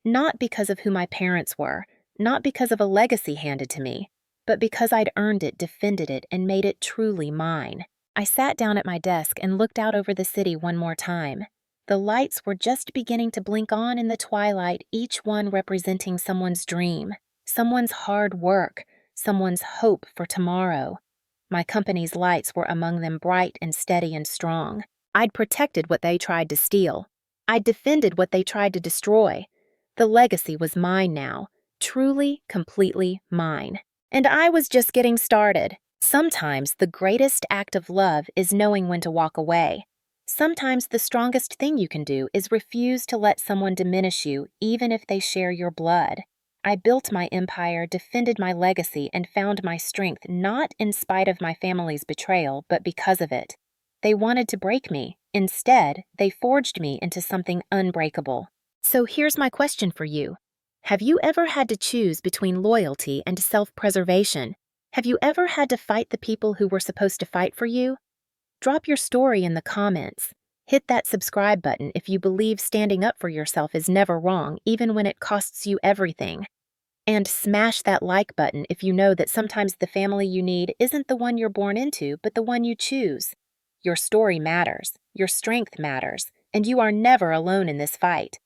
Not because of who my parents were, not because of a legacy handed to me, but because I'd earned it, defended it, and made it truly mine. I sat down at my desk and looked out over the city one more time. The lights were just beginning to blink on in the twilight, each one representing someone's dream, someone's hard work, someone's hope for tomorrow. My company's lights were among them, bright and steady and strong. I'd protected what they tried to steal. I'd defended what they tried to destroy. The legacy was mine now, truly, completely mine. And I was just getting started. Sometimes the greatest act of love is knowing when to walk away. Sometimes the strongest thing you can do is refuse to let someone diminish you, even if they share your blood. I built my empire, defended my legacy, and found my strength not in spite of my family's betrayal, but because of it. They wanted to break me. Instead, they forged me into something unbreakable. So here's my question for you. Have you ever had to choose between loyalty and self-preservation? Have you ever had to fight the people who were supposed to fight for you? Drop your story in the comments. Hit that subscribe button if you believe standing up for yourself is never wrong, even when it costs you everything. And smash that like button if you know that sometimes the family you need isn't the one you're born into, but the one you choose. Your story matters, your strength matters, and you are never alone in this fight.